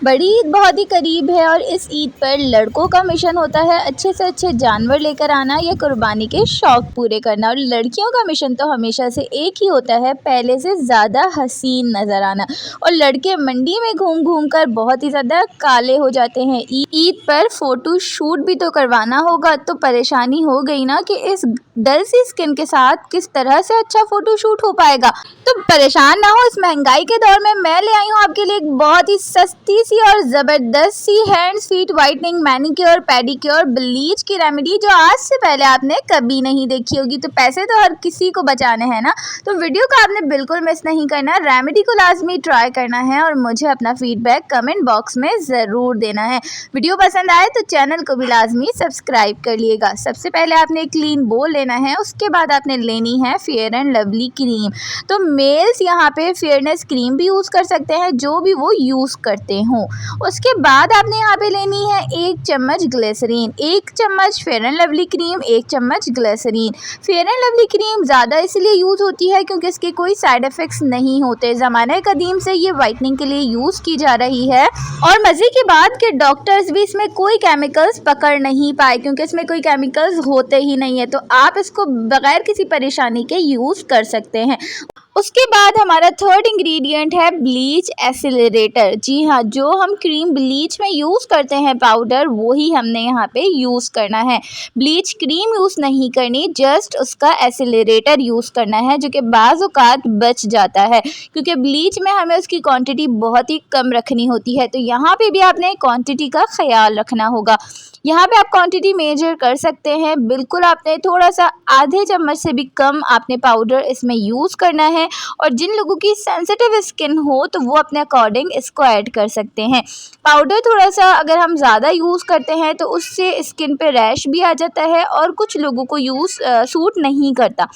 बड़ी ईद बहुत ही करीब है और इस ईद पर लड़कों का मिशन होता है अच्छे से अच्छे जानवर लेकर आना या कुर्बानी के शौक पूरे करना, और लड़कियों का मिशन तो हमेशा से एक ही होता है, पहले से ज़्यादा हसीन नज़र आना। और लड़के मंडी में घूम घूम कर बहुत ही ज़्यादा काले हो जाते हैं। ईद पर फोटो शूट भी तो करवाना होगा, तो परेशानी हो गई ना कि इस डल सी स्किन के साथ किस तरह से अच्छा फोटो शूट हो पाएगा। तो परेशान ना हो, इस महंगाई के दौर में मैं ले आई हूँ आपके लिए एक बहुत ही सस्ती सी और ज़बरदस्त सी hands feet whitening manicure pedicure bleach की रेमेडी, जो आज से पहले आपने कभी नहीं देखी होगी। तो पैसे तो हर किसी को बचाने हैं ना, तो वीडियो को आपने बिल्कुल मिस नहीं करना, रेमेडी को लाजमी ट्राई करना है और मुझे अपना फीडबैक कमेंट बॉक्स में ज़रूर देना है। वीडियो पसंद आए तो चैनल को भी लाजमी सब्सक्राइब कर लिएगा। सबसे पहले आपने एक क्लीन बोल लेना है, उसके बाद आपने लेनी है फेयर एंड लवली क्रीम। तो मेल्स यहाँ पे फेयरनेस क्रीम भी यूज़ कर सकते हैं, जो भी वो यूज़ करते हों। उसके बाद आपने यहाँ पे लेनी है 1 चम्मच ग्लिसरीन, 1 चम्मच फेयर एंड लवली क्रीम, 1 चम्मच glycerine. Fair and lovely cream ज़्यादा इसलिए यूज़ होती है क्योंकि इसके कोई साइड इफ़ेक्ट्स नहीं होते। ज़माने कदीम से ये वाइटनिंग के लिए यूज़ की जा रही है और मज़े की बात कि डॉक्टर्स भी इसमें कोई केमिकल्स पकड़ नहीं पाए, क्योंकि इसमें कोई केमिकल्स होते ही नहीं है। तो आप इसको बगैर किसी परेशानी के यूज़ कर सकते हैं। उसके बाद हमारा थर्ड इंग्रेडिएंट है ब्लीच एक्सेलरेटर। जी हाँ, जो हम क्रीम ब्लीच में यूज़ करते हैं पाउडर, वो ही हमने यहाँ पे यूज़ करना है। ब्लीच क्रीम यूज़ नहीं करनी, जस्ट उसका एक्सेलरेटर यूज़ करना है, जो कि बाज़ औक़ात बच जाता है क्योंकि ब्लीच में हमें उसकी क्वांटिटी बहुत ही कम रखनी होती है। तो यहाँ पे भी आपने क्वांटिटी का ख्याल रखना होगा। यहाँ पे आप क्वांटिटी मेजर कर सकते हैं, बिल्कुल आपने थोड़ा सा आधे चम्मच से भी कम आपने पाउडर इसमें यूज़ करना है। और जिन लोगों की सेंसिटिव स्किन हो तो वो अपने अकॉर्डिंग इसको ऐड कर सकते हैं। पाउडर थोड़ा सा अगर हम ज़्यादा यूज़ करते हैं तो उससे स्किन पे रैश भी आ जाता है और कुछ लोगों को सूट नहीं करता।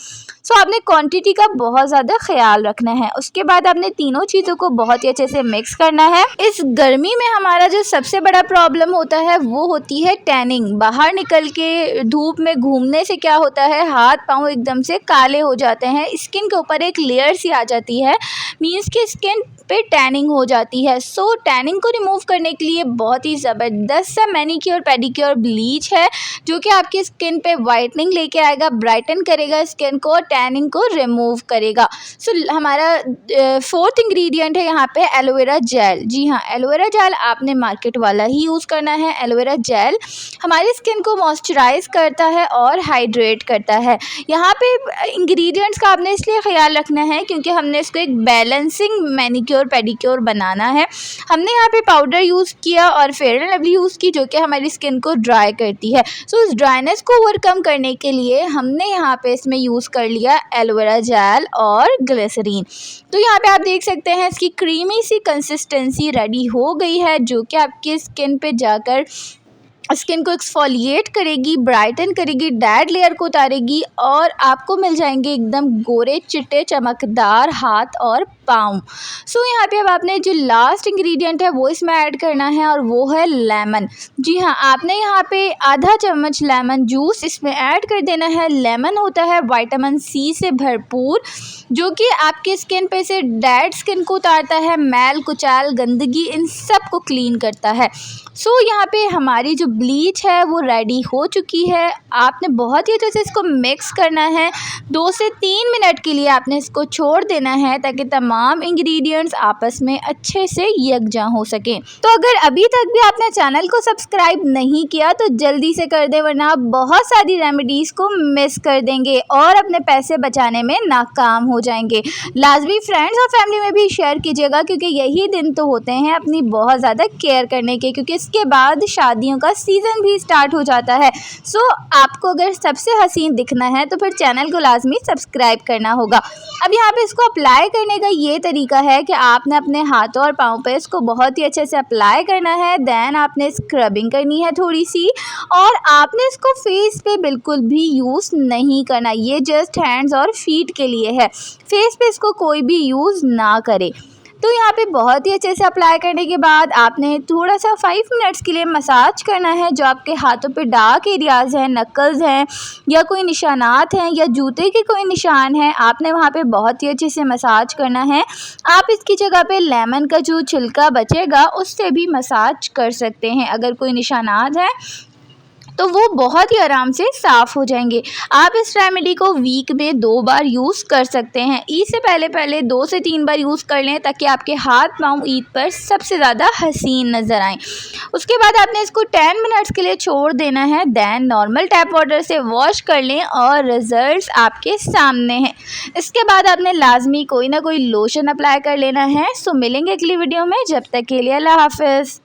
सो आपने क्वांटिटी का बहुत ज़्यादा ख्याल रखना है। उसके बाद आपने तीनों चीज़ों को बहुत ही अच्छे से मिक्स करना है। इस गर्मी में हमारा जो सबसे बड़ा प्रॉब्लम होता है वो होती है टैनिंग। बाहर निकल के धूप में घूमने से क्या होता है, हाथ पाँव एकदम से काले हो जाते हैं, स्किन के ऊपर एक लेयर सी आ जाती है, मीन्स कि स्किन पे टैनिंग हो जाती है। सो टैनिंग को रिमूव करने के लिए बहुत ही ज़बरदस्त सा मैनिक्योर पेडिक्योर ब्लीच है, जो कि आपकी स्किन पे वाइटनिंग लेके आएगा, ब्राइटन करेगा स्किन को, टैनिंग को रिमूव करेगा। सो हमारा फोर्थ इंग्रेडिएंट है यहाँ पे एलोवेरा जेल। जी हाँ, एलोवेरा जेल आपने मार्केट वाला ही यूज़ करना है। एलोवेरा जेल हमारी स्किन को मॉइस्चराइज करता है और हाइड्रेट करता है। यहाँ पे इंग्रेडिएंट्स का आपने इसलिए ख्याल रखना है क्योंकि हमने इसको एक बैलेंसिंग मैनिक्योर पेडिक्योर बनाना है। हमने यहाँ पे पाउडर यूज़ किया और फेयर एंड लवली यूज़ की, जो कि हमारी स्किन को ड्राई करती है। सो इस ड्राइनेस को ओवरकम करने के लिए हमने यहाँ पे इसमें यूज़ कर लिया एलोवेरा जेल और ग्लिसरीन। तो यहाँ पे आप देख सकते हैं इसकी क्रीमी सी कंसिस्टेंसी रेडी हो गई है, जो कि आपकी स्किन पे जाकर स्किन को एक्सफोलिएट करेगी, ब्राइटन करेगी, डेड लेयर को उतारेगी और आपको मिल जाएंगे एकदम गोरे चिट्टे चमकदार हाथ और पाँव। सो यहाँ पे अब आपने जो लास्ट इंग्रेडिएंट है वो इसमें ऐड करना है और वो है लेमन। जी हाँ, आपने यहाँ पे आधा चम्मच लेमन जूस इसमें ऐड कर देना है। लेमन होता है विटामिन सी से भरपूर, जो कि आपके स्किन पे से डेड स्किन को उतारता है, मैल कुचाल गंदगी इन सब को क्लीन करता है। सो यहाँ पे हमारी जो ब्लीच है वो रेडी हो चुकी है। आपने बहुत ही अच्छे से इसको मिक्स करना है। 2 से 3 मिनट के लिए आपने इसको छोड़ देना है ताकि तमाम इंग्रेडिएंट्स आपस में अच्छे से यकजा हो सकें। तो अगर अभी तक भी आपने चैनल को सब्सक्राइब नहीं किया तो जल्दी से कर दें, वरना आप बहुत सारी रेमेडीज़ को मिस कर देंगे और अपने पैसे बचाने में नाकाम हो जाएंगे। लाजमी फ्रेंड्स और फैमिली में भी शेयर कीजिएगा, क्योंकि यही दिन तो होते हैं अपनी बहुत ज़्यादा केयर करने के, क्योंकि इसके बाद शादियों का सीज़न भी स्टार्ट हो जाता है। सो आपको अगर सबसे हसीन दिखना है तो फिर चैनल को लाजमी सब्सक्राइब करना होगा। अब यहाँ पे इसको अप्लाई करने का ये तरीका है कि आपने अपने हाथों और पाँव पे इसको बहुत ही अच्छे से अप्लाई करना है। देन आपने स्क्रबिंग करनी है थोड़ी सी, और आपने इसको फेस पे बिल्कुल भी यूज़ नहीं करना, ये जस्ट हैंड्स और फीट के लिए है। फेस पे इसको कोई भी यूज़ ना करे। तो यहाँ पे बहुत ही अच्छे से अप्लाई करने के बाद आपने थोड़ा सा 5 मिनट्स के लिए मसाज करना है। जो आपके हाथों पे डार्क एरियाज़ हैं, नक्ल्स हैं या कोई निशानात हैं या जूते के कोई निशान हैं, आपने वहाँ पे बहुत ही अच्छे से मसाज करना है। आप इसकी जगह पे लेमन का जो छिलका बचेगा उससे भी मसाज कर सकते हैं। अगर कोई निशानात है तो वो बहुत ही आराम से साफ़ हो जाएंगे। आप इस रेमेडी को वीक में 2 बार यूज़ कर सकते हैं। ईद से पहले 2 से 3 बार यूज़ कर लें ताकि आपके हाथ पाँव ईद पर सबसे ज़्यादा हसीन नज़र आएँ। उसके बाद आपने इसको 10 मिनट्स के लिए छोड़ देना है। देन नॉर्मल टैप वाटर से वॉश कर लें और रिज़ल्ट्स आपके सामने हैं। इसके बाद आपने लाजमी कोई ना कोई लोशन अप्लाई कर लेना है। सो मिलेंगे अगली वीडियो में, जब तक के लिए अल्लाह हाफ़िज़।